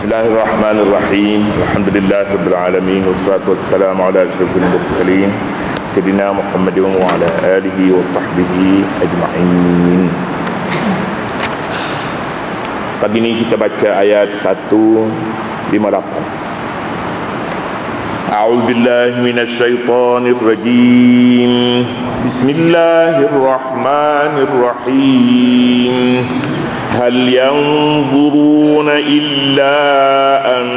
Bismillahirrahmanirrahim. Alhamdulillahirabbil alamin wassalatu wassalamu ala asyrafil mursalin sayyidina Muhammadin wa ala alihi wa sahbihi ajma'in. Pagi ini kita baca ayat 158. A'udzu billahi minasy syaithanir rajim. Bismillahirrahmanirrahim. Hal yanzuruna illa an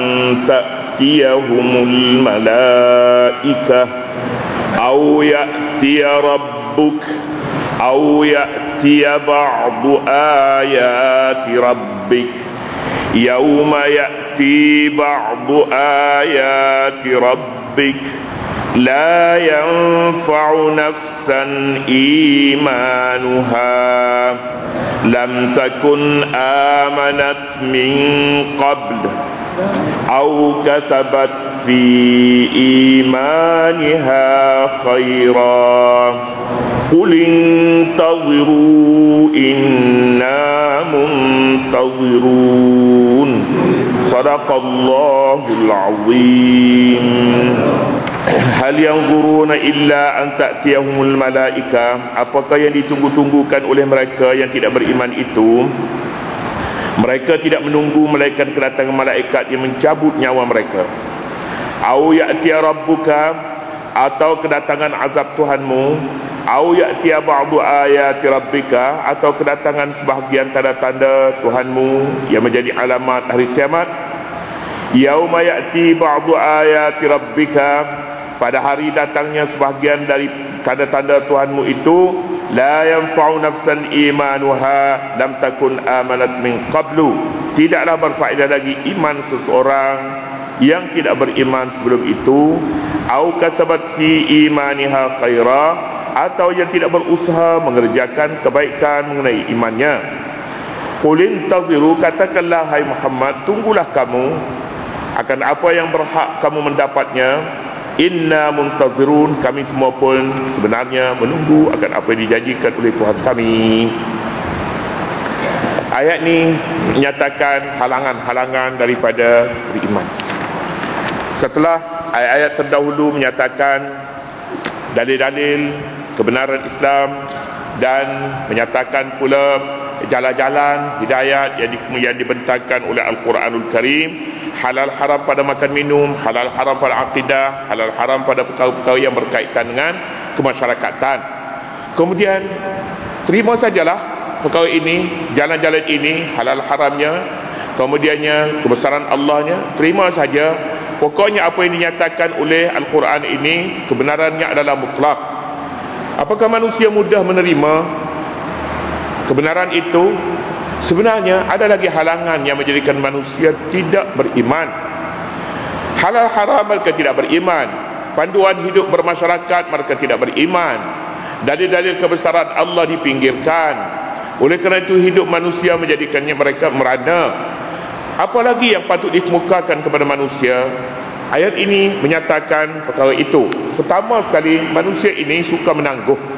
ta'tiyahumul malaikah aw ya'tiya rabbuk aw ya'tiya ba'du ayati rabbik yawma ya'ti ba'du ayati rabbik la yanfa'u nafsan imanuha lam takun amanat min qabl aw kasabat fi imaniha khaira qul intaziru inna muntazirun. Sadaqallahul azim. Hal yanzuruna illa an ta'tiyahumul malaika. Apakah yang ditunggu-tunggukan oleh mereka yang tidak beriman itu? Mereka tidak menunggu melainkan kedatangan malaikat yang mencabut nyawa mereka. Au ya'tiya rabbuka, atau kedatangan azab Tuhanmu. Au ya'tiya ba'du ayati rabbika, atau kedatangan sebahagian tanda-tanda Tuhanmu yang menjadi alamat hari kiamat. Yauma ya'ti ba'du ayati rabbika, pada hari datangnya sebahagian dari tanda-tanda Tuhanmu itu, la yanfa'u nafsan imanuha lam takun amanat min qablu, tidaklah berfaedah lagi iman seseorang yang tidak beriman sebelum itu, au kasabat fi imaniha khaira, atau yang tidak berusaha mengerjakan kebaikan mengenai imannya. Qul intaziru, katakanlah hai Muhammad, tunggulah kamu akan apa yang berhak kamu mendapatnya. Inna muntazirun, kami semua pun sebenarnya menunggu akan apa yang dijanjikan oleh Tuhan kami. Ayat ni menyatakan halangan-halangan daripada beriman. Setelah ayat-ayat terdahulu menyatakan dalil-dalil kebenaran Islam dan menyatakan pula jalan-jalan hidayat yang dibentangkan oleh Al-Quranul Karim, halal haram pada makan minum, halal haram pada akidah, halal haram pada perkara-perkara yang berkaitan dengan kemasyarakatan. Kemudian terima sajalah perkara ini, jalan-jalan ini, halal haramnya, kemudiannya kebesaran Allahnya, terima saja. Pokoknya apa yang dinyatakan oleh Al-Quran ini kebenarannya adalah mutlak. Apakah manusia mudah menerima kebenaran itu? Sebenarnya ada lagi halangan yang menjadikan manusia tidak beriman. Halal haram mereka tidak beriman, panduan hidup bermasyarakat mereka tidak beriman, dalil-dalil kebesaran Allah dipinggirkan. Oleh kerana itu hidup manusia menjadikannya mereka merana. Apalagi yang patut dikemukakan kepada manusia? Ayat ini menyatakan perkara itu. Pertama sekali, manusia ini suka menangguh.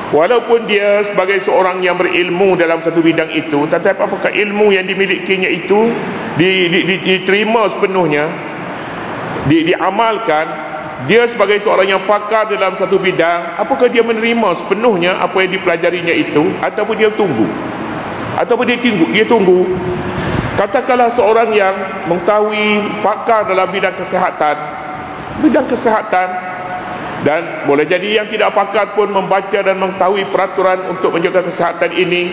Walaupun dia sebagai seorang yang berilmu dalam satu bidang itu, tetapi apakah ilmu yang dimilikinya itu diterima sepenuhnya, diamalkan? Dia sebagai seorang yang pakar dalam satu bidang, apakah dia menerima sepenuhnya apa yang dipelajarinya itu, ataupun dia tunggu? Ataupun dia tunggu? Katakanlah seorang yang mengetahui pakar dalam bidang kesihatan, dan boleh jadi yang tidak pakar pun membaca dan mengetahui peraturan untuk menjaga kesihatan ini,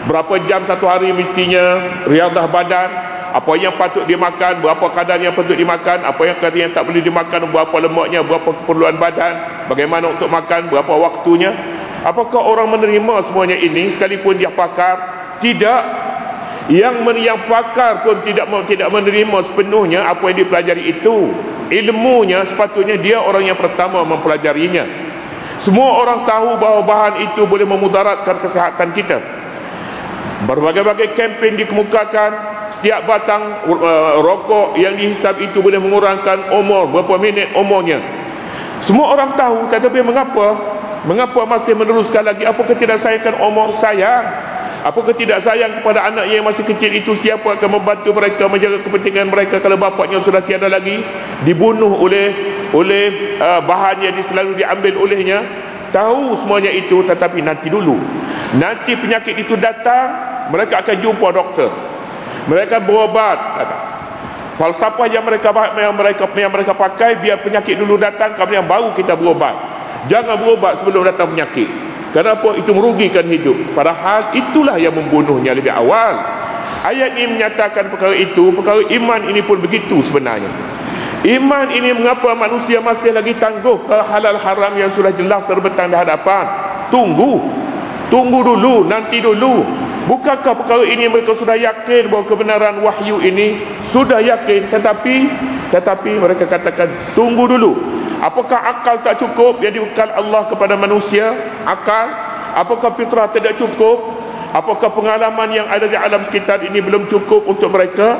berapa jam satu hari mestinya riadah badan, apa yang patut dimakan, berapa kadar yang patut dimakan, apa yang kadar yang tak boleh dimakan, berapa lemaknya, berapa keperluan badan, bagaimana untuk makan, berapa waktunya. Apakah orang menerima semuanya ini sekalipun dia pakar? Tidak. Yang pakar pun tidak menerima sepenuhnya apa yang dipelajari itu. Ilmunya sepatutnya dia orang yang pertama mempelajarinya. Semua orang tahu bahawa bahan itu boleh memudaratkan kesihatan kita. Berbagai-bagai kempen dikemukakan, setiap batang rokok yang dihisap itu boleh mengurangkan umur, berapa minit umurnya. Semua orang tahu, tetapi mengapa masih meneruskan lagi? Apakah tidak sayangkan umur? Sayang. Apakah tidak sayang kepada anak yang masih kecil itu? Siapa akan membantu mereka, menjaga kepentingan mereka kalau bapaknya sudah tiada lagi, dibunuh oleh bahan yang selalu diambil olehnya? Tahu semuanya itu, tetapi nanti dulu, nanti penyakit itu datang, mereka akan jumpa doktor, mereka berobat. Falsafah yang mereka pakai, biar penyakit dulu datang, kemudian baru kita berobat. Jangan berobat sebelum datang penyakit. Kenapa? Itu merugikan hidup. Padahal itulah yang membunuhnya lebih awal. Ayat ini menyatakan perkara itu. Perkara iman ini pun begitu sebenarnya. Iman ini mengapa manusia masih lagi tangguh ke halal haram yang sudah jelas terbentang di hadapan? Tunggu dulu, nanti dulu. Bukankah perkara ini mereka sudah yakin bahawa kebenaran wahyu ini? Sudah yakin, tetapi mereka katakan tunggu dulu. Apakah akal tak cukup yang dibekal Allah kepada manusia? Akal? Apakah fitrah tidak cukup? Apakah pengalaman yang ada di alam sekitar ini belum cukup untuk mereka?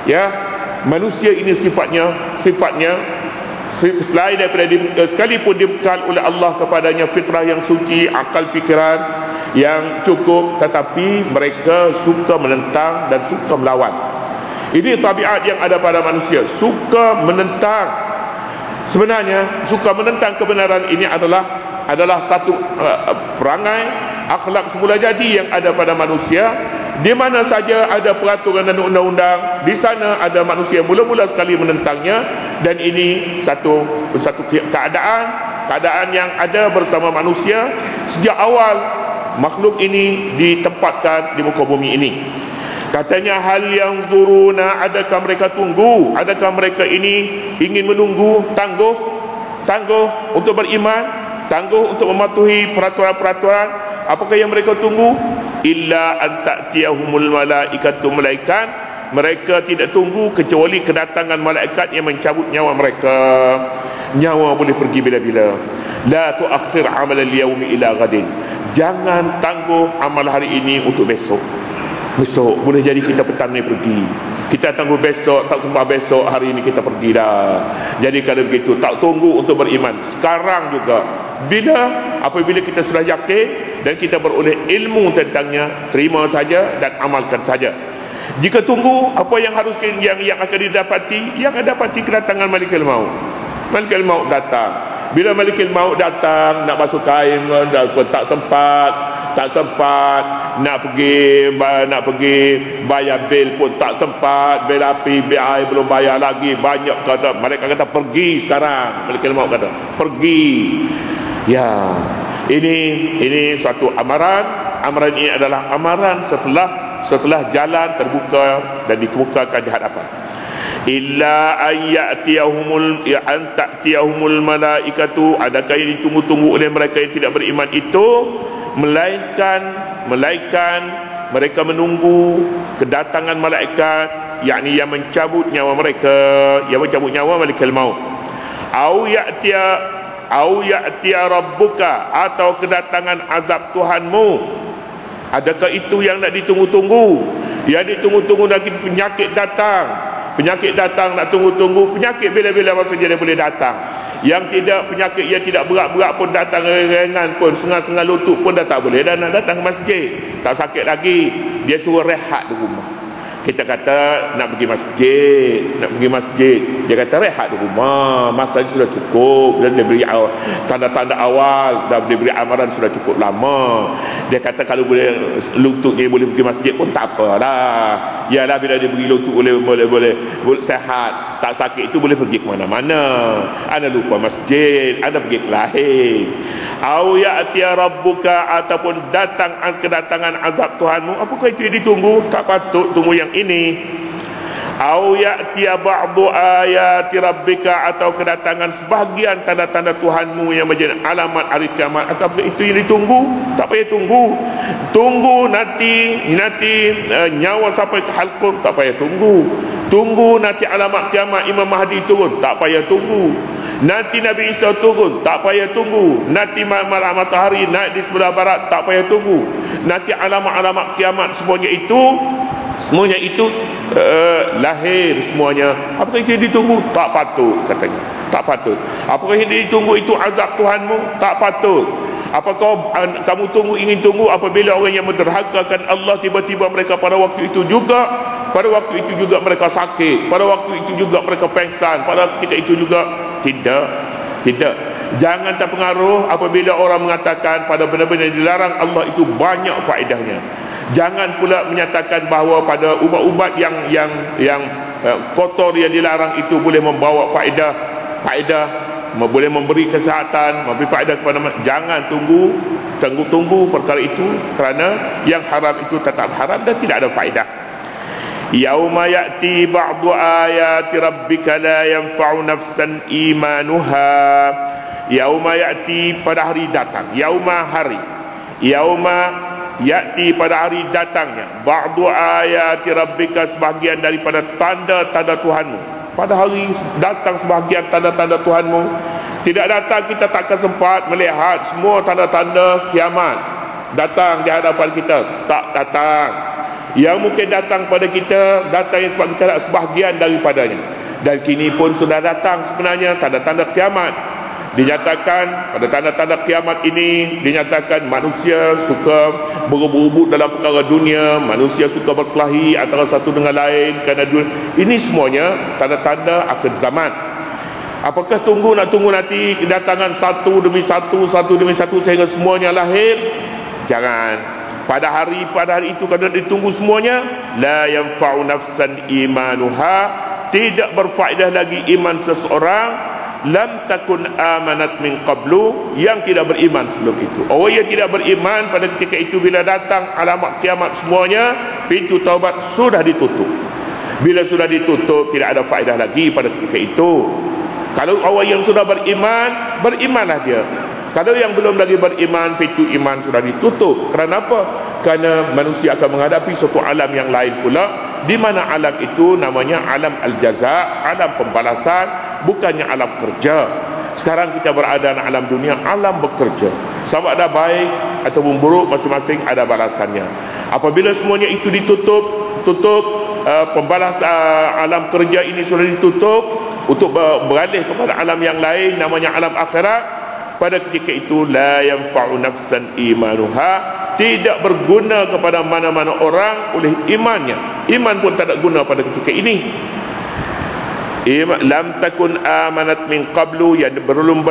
Ya, manusia ini sifatnya selain daripada sekalipun dibekal oleh Allah kepadanya fitrah yang suci, akal fikiran yang cukup, tetapi mereka suka menentang dan suka melawan. Ini tabiat yang ada pada manusia, suka menentang. Sebenarnya suka menentang kebenaran ini adalah satu perangai akhlak semula jadi yang ada pada manusia. Di mana saja ada peraturan dan undang-undang, di sana ada manusia mula-mula sekali menentangnya. Dan ini satu keadaan yang ada bersama manusia sejak awal makhluk ini ditempatkan di muka bumi ini. Katanya, hal yang zuruna, adakah mereka tunggu? Adakah mereka ini ingin menunggu, tangguh untuk beriman, tangguh untuk mematuhi peraturan-peraturan? Apakah yang mereka tunggu? Illa an ta'tiyahumul malaikatu, malaikat. Mereka tidak tunggu kecuali kedatangan malaikat yang mencabut nyawa mereka. Nyawa boleh pergi bila-bila. La tuakhir amal al-yawmi ila ghadin. Jangan tangguh amal hari ini untuk besok. Besok boleh jadi kita petang ni pergi, kita tunggu besok, tak sempat besok, hari ini kita pergi dah. Jadi kalau begitu, tak tunggu untuk beriman, sekarang juga. Apabila kita sudah yakin dan kita beroleh ilmu tentangnya, terima saja dan amalkan saja. Jika tunggu, apa yang harus yang akan didapati? Yang dapati kedatangan Malikul Maut. Malikul Maut datang. Bila Malikul Maut datang, nak basuh kain pun tak sempat, nak pergi bayar bil pun tak sempat, bil api, bil air belum bayar lagi, banyak kata. Mereka kata pergi sekarang. Malikul Maut kata pergi. Ya, ini suatu amaran. Amaran ini adalah amaran setelah jalan terbuka dan dikemukakan di hadapan. Illa ayyatiyahumul ta'tiyahumul malaikatu, adakah yang ditunggu-tunggu oleh mereka yang tidak beriman itu? Melainkan mereka menunggu kedatangan malaikat, yakni yang mencabut nyawa mereka, yang mencabut nyawa Malikul Maut. Au ya'tiya rabbuka, atau kedatangan azab Tuhanmu. Adakah itu yang nak ditunggu-tunggu? Yang ditunggu-tunggu lagi penyakit datang nak tunggu-tunggu. Penyakit bila-bila masa dia boleh datang. Yang tidak, penyakit yang tidak berat-berat pun datang, ringan pun, setengah-setengah lutut pun dah tak boleh, dah nak datang ke masjid, tak sakit lagi, dia suruh rehat di rumah. Kita kata nak pergi masjid, dia kata rehat di rumah, masa sudah cukup, dan dia beri tanda-tanda awal, dah dia beri amaran sudah cukup lama. Dia kata kalau boleh lututnya boleh pergi masjid pun tak apalah. Yalah, bila dia beri lutut boleh sehat, tak sakit, itu boleh pergi ke mana-mana. Anda lupa masjid, anda pergi ke lahir. Au ya'tiya rabbuka, ataupun kedatangan azab Tuhanmu. Apakah itu yang ditunggu? Tak patut tunggu yang ini. Au ya'tiya ba'du ayati rabbika, atau kedatangan sebahagian tanda-tanda Tuhanmu yang menjadi alamat hari kiamat. Apakah itu yang ditunggu? Tak payah tunggu. Tunggu nanti nyawa sampai ke halqum, tak payah tunggu. Tunggu nanti alamat kiamat Imam Mahdi turun, tak payah tunggu. Nanti Nabi Isa turun, tak payah tunggu. Nanti malam matahari naik di sebelah barat, tak payah tunggu. Nanti alamat-alamat kiamat semuanya itu lahir semuanya. Apakah itu yang ditunggu? Tak patut, katanya. Tak patut. Apakah yang ditunggu itu azab Tuhanmu? Tak patut. Apakah kamu ingin tunggu apabila orang yang menderhakakan Allah tiba-tiba mereka pada waktu itu juga mereka sakit, pada waktu itu juga mereka pengsan, pada ketika itu juga tidak. Jangan terpengaruh apabila orang mengatakan pada benda-benda yang dilarang Allah itu banyak faedahnya. Jangan pula menyatakan bahawa pada ubat-ubat yang kotor yang dilarang itu boleh membawa faedah, boleh memberi kesihatan, memberi faedah kepada jangan tunggu perkara itu, kerana yang haram itu tetap haram dan tidak ada faedah. Yauma ya'ti ba'du ayati rabbika la yanfa'u nafsan imanuha. Yauma ya'ti pada hari datang, yauma ya'ti pada hari datangnya, ba'du ayati rabbika sebahagian daripada tanda-tanda Tuhanmu. Pada hari datang sebahagian tanda-tanda Tuhanmu. Tidak datang, kita takkan sempat melihat semua tanda-tanda kiamat datang di hadapan kita. Tak datang. Yang mungkin datang pada kita, datang yang sebab kita tak sebahagian daripadanya. Dan kini pun sudah datang sebenarnya tanda-tanda kiamat. Dinyatakan pada tanda-tanda kiamat ini, dinyatakan manusia suka berebut dalam perkara dunia, manusia suka berkelahi antara satu dengan lain kerana dunia. Ini semuanya tanda-tanda akhir zaman. Apakah nak tunggu nanti kedatangan satu demi satu sehingga semuanya lahir? Jangan. Pada hari itu kalau ditunggu semuanya, la yanfa'u nafsan imanuha, tidak berfaedah lagi iman seseorang lam takun amanat min qablu, yang tidak beriman sebelum itu. Orang yang tidak beriman pada ketika itu, bila datang alamat kiamat semuanya, pintu taubat sudah ditutup. Bila sudah ditutup, tidak ada faedah lagi pada ketika itu. Kalau orang yang sudah beriman, berimanlah dia. Kalau yang belum lagi beriman, pintu iman sudah ditutup. Kerana apa? Kerana manusia akan menghadapi suatu alam yang lain pula, di mana alam itu namanya alam al-jaza, alam pembalasan, bukannya alam kerja. Sekarang kita berada dalam alam dunia, alam bekerja. Sama ada baik ataupun buruk, masing-masing ada balasannya. Apabila semuanya itu ditutup, pembalasan alam kerja ini sudah ditutup untuk beralih kepada alam yang lain, namanya alam akhirat. Pada ketika itu, la yanfa'u nafsan imanuha, tidak berguna kepada mana-mana orang oleh imannya. Iman pun tak ada guna pada ketika ini. Lam takun amanat min qablu, yang belum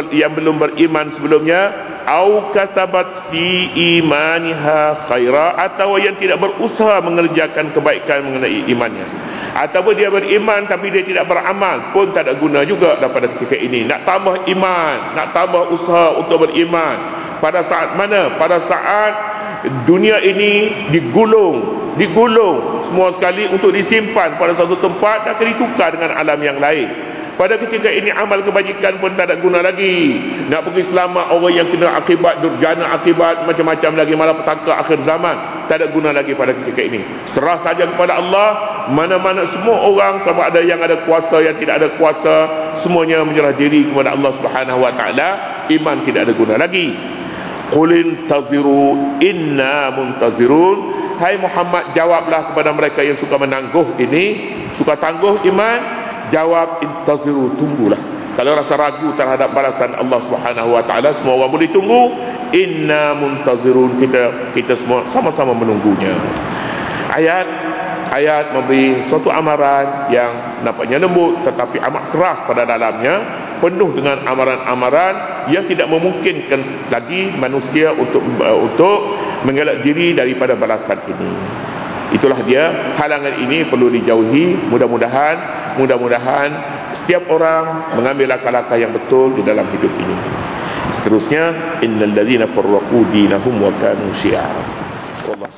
beriman sebelumnya, au kasabat fi imaniha khaira, atau yang tidak berusaha mengerjakan kebaikan mengenai imannya. Ataupun dia beriman tapi dia tidak beramal, pun tak ada guna juga pada ketika ini. Nak tambah iman, nak tambah usaha untuk beriman. Pada saat mana? Pada saat dunia ini digulung semua sekali untuk disimpan pada satu tempat dan akan ditukar dengan alam yang lain. Pada ketika ini amal kebajikan pun tak ada guna lagi. Nak pergi selamat orang yang kena akibat durjana, akibat macam-macam lagi, malapetaka akhir zaman, tak ada guna lagi pada ketika ini. Serah saja kepada Allah. Mana-mana semua orang, sama ada yang ada kuasa, yang tidak ada kuasa, semuanya menyerah diri kepada Allah Subhanahu wa taala. Iman tidak ada guna lagi. Qul intaziru inna muntazirun. Hai Muhammad, jawablah kepada mereka yang suka menangguh ini, suka tangguh iman, jawab intaziru, tunggulah. Kalau rasa ragu terhadap balasan Allah Subhanahu wa taala, semua orang boleh tunggu. Inna muntazirun, kita semua sama-sama menunggunya. Ayat memberi suatu amaran yang nampaknya lembut tetapi amat keras pada dalamnya, penuh dengan amaran-amaran yang tidak memungkinkan lagi manusia untuk mengelak diri daripada balasan ini. Itulah dia, halangan ini perlu dijauhi. Mudah-mudahan setiap orang mengambil langkah-langkah yang betul di dalam hidup ini. Seterusnya, innal ladzina farraqu dinahum wa kanu syi'a. Allah